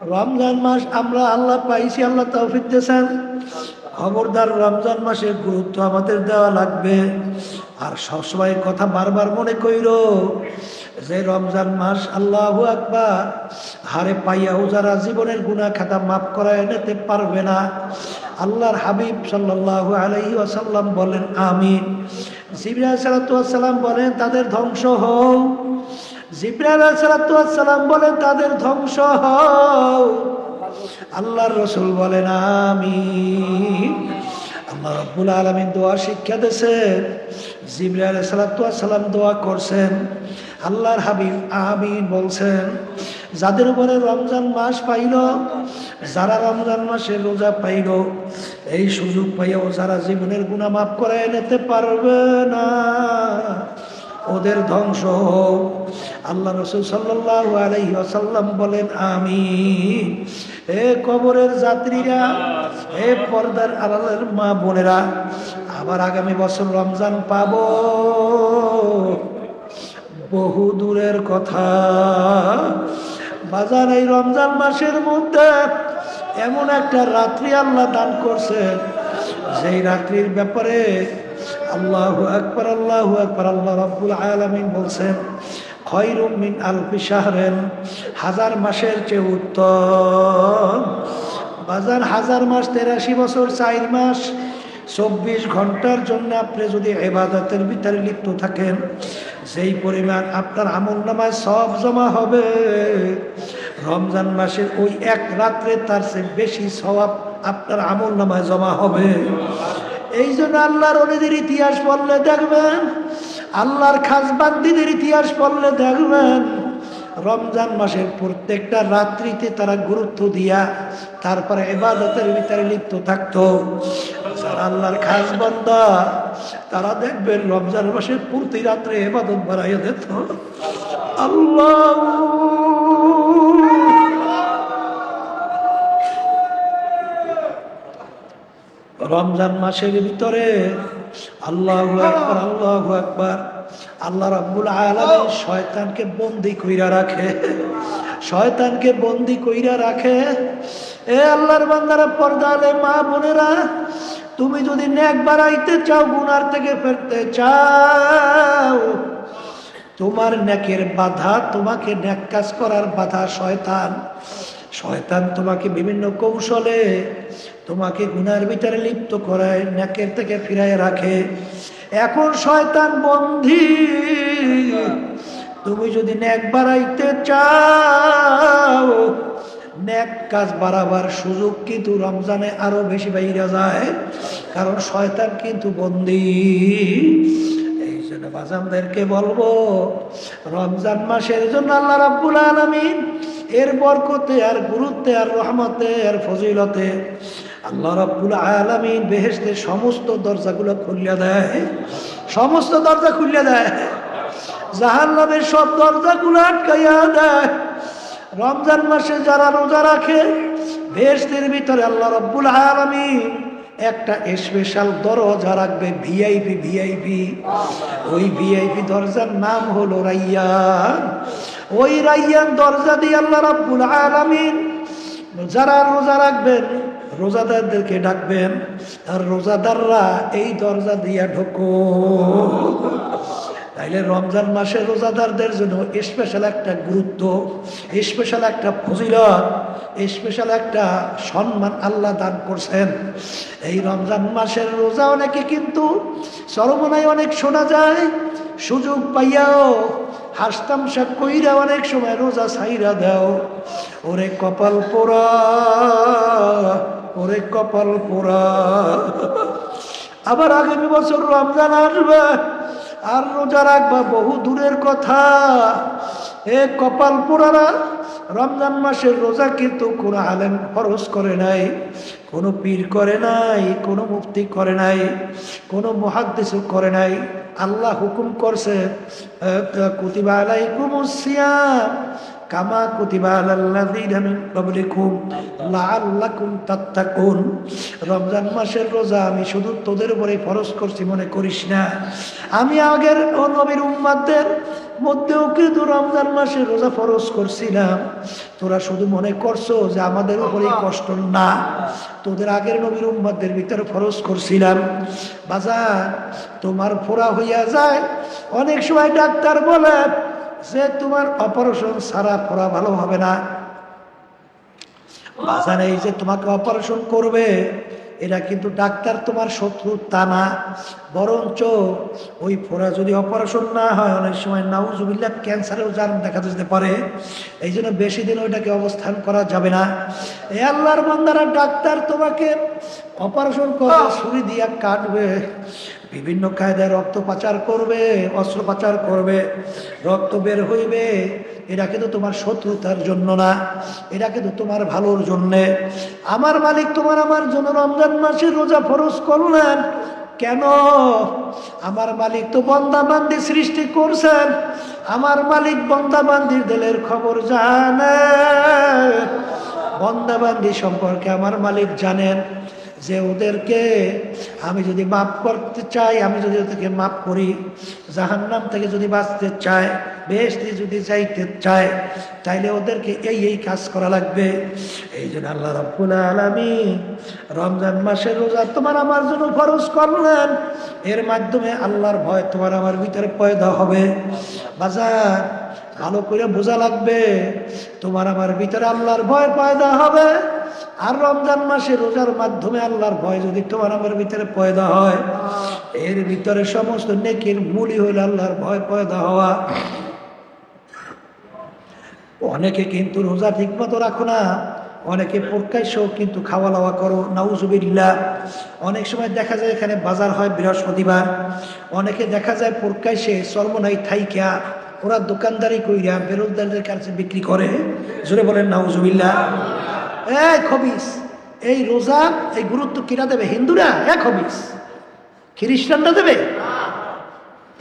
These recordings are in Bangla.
রমজান মাস আমরা আল্লাহ পাইছি, আল্লাহ তৌফিক দিয়েছেন। খবরদার রমজান মাসের গুরুত্ব আমাদের দেওয়া লাগবে। আর সবসময় কথা বারবার মনে কইর যে রমজান মাস, আল্লাহু আকবার, হারে পাইয়াও যারা জীবনের গুনাহ খাতা মাফ করায় নিতে পারবে না, আল্লাহর হাবিব সাল্লাল্লাহু আলাইহি ওয়াসাল্লাম বলেন আমিন। জিবরাইল আলাইহিস সালাতু ওয়াস সালাম বলেন তাদের ধ্বংস হোক। জিবরাইল আলাইহিস সালাতু ওয়াস সালাম বলেন তাদের ধ্বংস হোক। আল্লাহর রাসূল বলেন আমিন। আল্লাহ রাব্বুল আলামিন দোয়া শিক্ষা দিয়েছেন। জিবরাইল আলাইহিস সালাতু ওয়াস সালাম দোয়া করছেন, আল্লাহর হাবিব আমিন বলছেন। যাদের উপরে রমজান মাস পাইল, যারা রমজান মাসে রোজা পাইল, এই সুযোগ পাইয়াও যারা জীবনের গুনাহ মাফ করে নিতে পারবে না, ওদের ধ্বংস হোক। আল্লাহ রাসূল সাল্লাল্লাহু আলাইহি ওয়াসাল্লাম বলেন আমিন। এ কবরের যাত্রীরা, এ পর্দার আড়ালের মা বোনেরা, আবার আগামী বছর রমজান পাবো বহু দূরের কথা। বাজার এই রমজান মাসের মধ্যে এমন একটা রাত্রি আল্লাহ দান করছেন, যেই রাত্রির ব্যাপারে আল্লাহু আকবার, আল্লাহু আকবার, আল্লাহ রাব্বুল আলামিন বলছেন খায়রুম মিন আলফি শাহরিন, হাজার মাসের চেয়ে উত্তম। বাজার হাজার মাস 83 বছর 4 মাস 24 ঘন্টার জন্য আপনি যদি ইবাদতের ভিতরে লিপ্ত থাকেন, সেই পরিমাণ আপনার আমলনামায় সব জমা হবে। রমজান মাসের ওই এক রাত্রে তার চেয়ে বেশি সওয়াব আপনার আমলনামায় জমা হবে। এই জন্য আল্লাহর ওলিদের ইতিহাস পড়লে দেখবেন, আল্লাহর খাস বান্দীদের ইতিহাস পড়লে দেখবেন, রমজান মাসের প্রত্যেকটা রাত্রিতে তারা গুরুত্ব দিয়া তারপরে ইবাদতের ভিতরে লিপ্ত থাকতো। যারা আল্লাহর খাস বান্দা, তারা দেখবেন রমজান মাসের প্রতি রাত্রে ইবাদত বাড়াইয়া দিত। আল্লাহ রমজান মাসের ভিতরে আল্লাহু আকবার, আল্লাহু আকবার, আল্লাহ রাব্বুল আলামিন শয়তানকে বন্দী কইরা রাখে, শয়তানকে বন্দী কইরা রাখে। এ আল্লাহর বান্দারা, পর্দালে মা বোনেরা, তুমি যদি নেক বাড়াইতে চাও, গুনার থেকে ফিরতে চাও, তোমার নেকের বাধা, তোমাকে নেক কাজ করার বাধা শয়তান। শয়তান তোমাকে বিভিন্ন কৌশলে তোমাকে গুনার ভিতরে লিপ্ত করায়, নেকের থেকে ফিরায় রাখে। এখন শয়তান বন্দী। তুমি যদি নেক বাড়াইতে চাও, নেক কাজ বাড়াবার সুযোগ কিন্তু রমজানে আরো বেশি বাইরে যায়, কারণ শয়তান কিন্তু বন্দী। এই জন্য বাজানদেরকে বলবো, রমজান মাসের জন্য আল্লাহ রাব্বুল আলামিন এর বরকতে আর গুরুত্বে আর রহমতে আর ফজিলতে আল্লাহ রাব্বুল আলামিন বেহেশতের সমস্ত দরজাগুলো খুলে দেয়, সমস্ত দরজা খুলে দেয়, জাহান্নামের সব দরজাগুলো আটকাইয়া দেয়। রমজান মাসে যারা রোজা রাখে, বেহেশতের ভিতরে আল্লাহ রাব্বুল আলামিন একটা স্পেশাল দরজা রাখবে, ভিআইপি। ভিআইপি, ওই ভিআইপি দরজার নাম হলো রাইয়ান। ওই রাইয়ান দরজা দিয়ে আল্লাহ রাব্বুল আলামিন যারা রোজা রাখবেন, রোজাদারদেরকে ডাকবেন, আর রোজাদাররা এই দরজা দিয়া ঢোকো। তাইলে রমজান মাসে রোজাদারদের জন্য স্পেশাল একটা গুরুত্ব, স্পেশাল একটা ফজিলত, স্পেশাল একটা সম্মান আল্লাহ দান করছেন। এই রমজান মাসের রোজা অনেকে কিন্তু চরমনায় অনেক শোনা যায়, সুযোগ পাইয়াও হাসতামশা কইরা অনেক সময় রোজা ছাইরা দাও। ওরে কপাল পোড়া, ওরে কপাল পোড়া। আবার আগামী বছর রমজান আসবে আর রোজা রাখবা বহু দূরের কথা। এ কপাল পোড়ারা, রমজান মাসের রোজা কিন্তু কোনো আলেম ফরজ করে নাই, কোনো পীর করে নাই, কোনো মুফতি করে নাই, কোনো মুহাদ্দিসও করে নাই। আল্লাহ হুকুম করছে, কুতিবা আলাইকুমুস সিয়াম কামা কুতিবা আলাল্লাযীনা মিন ক্বাবলিকুম লাআল্লাকুম তাত্তাকুন। রমজান মাসের রোজা আমি শুধু তোদের উপরে ফরজ করছি মনে করিস না, আমি আগের ও নবীর উম্মতদের মধ্যেও কিন্তু রমজান মাসে রোজা ফরজ করছিলাম, তোরা শুধু মনে করছো যে আমাদের উপরেই কষ্ট, না, তোদের আগের নবীর উম্মতদের ভিতরে ফরজ করছিলাম। বাজার তোমার ফোড়া হইয়া যায়, অনেক সময় ডাক্তার বলে যে তোমার অপারেশন ছাড়া ফোড়া ভালো হবে না। বাজার এই যে তোমাকে অপারেশন করবে, এটা কিন্তু ডাক্তার তোমার শত্রু তা না, বরঞ্চ ওই ফোড়া যদি অপারেশন না হয় অনেক সময় নাউজুবিল্লাহ ক্যান্সারেও জার্ম দেখা যেতে পারে। এই জন্য বেশি দিন ওইটাকে অবস্থান করা যাবে না। এই আল্লাহর বান্দারা, ডাক্তার তোমাকে অপারেশন করে ছুরি দিয়া কাটবে, বিভিন্ন কায়দায় রক্ত পাচার করবে, অস্ত্র পাচার করবে, রক্ত বের হইবে, এটা কিন্তু তোমার শত্রুতার জন্য না, এটা কিন্তু তোমার ভালোর জন্যে। আমার মালিক তোমার আমার জন্য রমজান মাসে রোজা ফরজ করলেন কেন? আমার মালিক তো বন্দাবান্দি সৃষ্টি করছেন, আমার মালিক বন্দাবান্দির দিলের খবর জানে, বন্দাবান্দি সম্পর্কে আমার মালিক জানেন যে ওদেরকে আমি যদি মাফ করতে চাই, আমি যদি ওদেরকে মাফ করি, জাহান্নাম থেকে যদি বাঁচতে চায়, বেহেশতে যদি যাইতে চায়, তাইলে ওদেরকে এই কাজ করা লাগবে। এই জন্য আল্লাহ রাব্বুল আলামিন রমজান মাসের রোজা তোমার আমার জন্য ফরজ করলেন। এর মাধ্যমে আল্লাহর ভয় তোমার আমার ভিতরে পয়দা হবে। বাজার ভালো করে বোঝা লাগবে, তোমার আমার ভিতরে আল্লাহর ভয় পয়দা হবে। আর রমজান মাসে রোজার মাধ্যমে আল্লাহর ভয় যদি তোমার আমার ভিতরে পয়দা হয়, এর ভিতরে সমস্ত নেকির মূলই হইল আল্লাহর ভয় পয়দা হওয়া। অনেকে কিন্তু রোজা ঠিক মতো রাখো না, অনেকে প্রকাশ্যেও কিন্তু খাওয়া দাওয়া করো, নাউজুবিল্লাহ। অনেক সময় দেখা যায় এখানে বাজার হয় বৃহস্পতিবার, অনেকে দেখা যায় প্রকাশ্যে চর্মনাই থাইকা ওরা দোকানদারি কইরা বেরোজগারদের কাছে বিক্রি করে। জোরে বলেন নাউজুবিল্লাহ। খবিস, এই রোজা এই গুরুত্ব কিরা দেবে? হিন্দুরা? খবিস, খ্রিস্টানরা দেবে?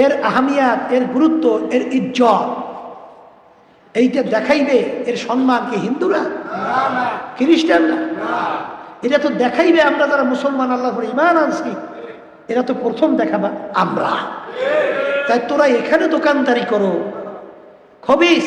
এর আহমিয়াত, এর গুরুত্ব, এর ইজ্জত এইটা দেখাইবে, এর সম্মান কি হিন্দুরা? খ্রিস্টানরা? এটা তো দেখাইবে আমরা যারা মুসলমান, আল্লাহর উপর ঈমান আনছি, এরা তো প্রথম দেখাবা আমরা। তাই তোরা এখানে দোকানদারি করো, খবিস,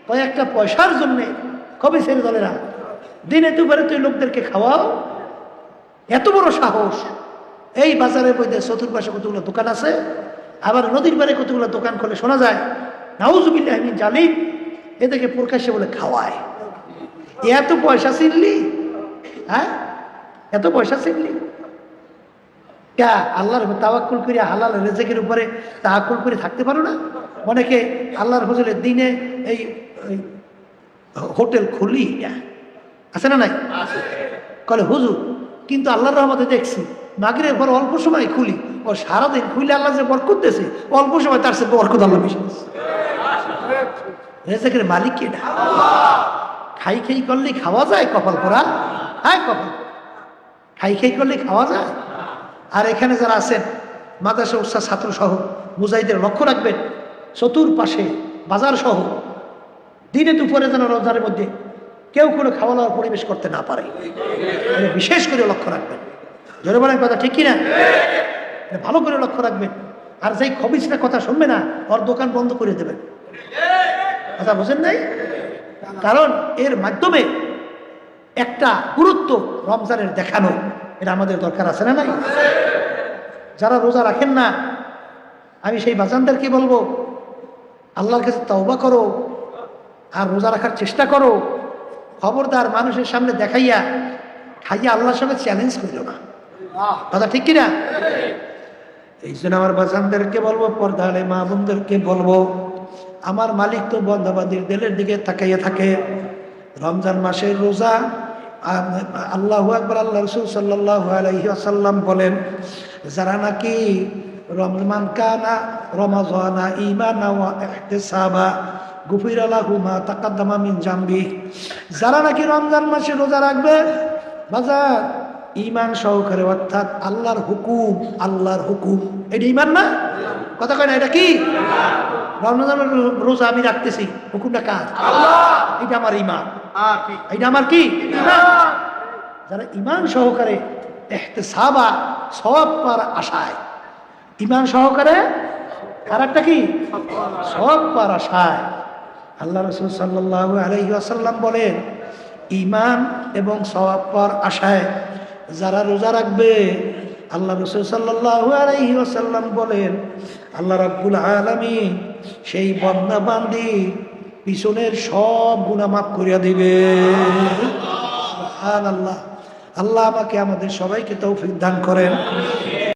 কয়েকটা পয়সার জন্যে খবিসের দলেরা দিনে দুপুরে তুই লোকদেরকে খাওয়াও, এত বড় সাহস! এই বাজারের মধ্যে চতুর্পাশে কতগুলো দোকান আছে, আবার নদীর পাড়ে কতগুলো দোকান খুলে শোনা যায় নাউজুবিল্লাহ মিন জালিম, এদেরকে প্রকাশ্যে বলে খাওয়ায়। এত পয়সা ছিনলি? হ্যাঁ, এত পয়সা ছিনলি? আল্লাহর তাওয়াক্কুল করে হালাল রিজিকের উপরে তাওয়াক্কুল করে থাকতে পারো না? অনেকে আল্লাহর ফজলে দিনে এই হোটেল খুলি আছে না নাই? কলে হুজুর, কিন্তু আল্লাহর রহমতে দেখছি মাগরিবের পর অল্প সময় খুলি, ও সারাদিন খুলে আল্লাহ যে বরকত দিয়েছে, অল্প সময় তার সাথে বরকত আল্লাহ বেশি। রিজিকের মালিক কে? খাই খাই করলে খাওয়া যায়? কপাল পোড়া। হ্যাঁ, কপাল খাই খাই করলে খাওয়া যায়। আর এখানে যারা আছেন মাদ্রাসা উৎসাহ ছাত্র সহ মুজাহিদের লক্ষ্য রাখবেন, চতুর্পাশে বাজার সহ দিনে দুপুরে যেন রমজানের মধ্যে কেউ কোনো খাওয়া দাওয়ার পরিবেশ করতে না পারে, বিশেষ করে লক্ষ্য রাখবেন। জোরে বলেন কথা ঠিক কিনা? ভালো করে লক্ষ্য রাখবেন। আর যেই খবিসটা কথা শুনবে না, ওর দোকান বন্ধ করে দেবেন। কথা বোঝেন নাই? কারণ এর মাধ্যমে একটা গুরুত্ব রমজানের দেখানো, এটা আমাদের দরকার আছে না নাই? যারা রোজা রাখেন না, আমি সেই বাজানদেরকে বলবো, আল্লাহর কাছে তওবা করো আর রোজা রাখার চেষ্টা করো। খবরদার মানুষের সামনে দেখাইয়া খাইয়া আল্লাহর সঙ্গে চ্যালেঞ্জ করিল না। কথা ঠিক কিনা? এই জন্য আমার বাজানদেরকে বলবো, পর্দালে মা বোনদেরকে বলবো, আমার মালিক তো বন্দাবাদীর দিলের দিকে তাকাইয়া থাকে। রমজান মাসের রোজা, আল্লাহু আকবার, আল্লাহ রাসূল সাল্লাল্লাহু আলাইহি ওয়াসাল্লাম বলেন, যারা নাকি রমজান কানা রমাজানা ঈমানা ওয়া ইহতিসাবা গুফিরা লাহু মা তাকাদ্দামা মিন জামবি, যারা নাকি রমজান মাসে রোজা রাখবে বাজার ঈমান সহকারে, অর্থাৎ আল্লাহর হুকুম, আল্লাহর হুকুম, এটা ঈমান না? কথা কয় না? এটা কি? রমজানের রোজা আমি রাখতেছি, হুকুমটা কার? আল্লাহ। এটা আমার ঈমান, এটা আমার কি? ঈমান। যারা ঈমান সহকারে ইহতিসাবা, সওয়াব পাওয়ার আশায় ঈমান সহকারে আর একটা কি সব পাওয়ার আশায়। আল্লাহ রাসূল সাল্লাল্লাহু আলাইহি ওয়াসাল্লাম বলেন, ঈমান এবং সওয়াব পাওয়ার আশায় যারা রোজা রাখবে, আল্লাহ রাসূল সাল্লাল্লাহু আলাইহি ওয়াসাল্লাম বলেন, আল্লাহ রাব্বুল আলামিন সেই বান্দা বান্দি পিছনের সব গুনাহ মাফ করিয়া দিবে। সুবহানাল্লাহ। আল্লাহ আমাকে আমাদের সবাইকে তৌফিক দান করেন।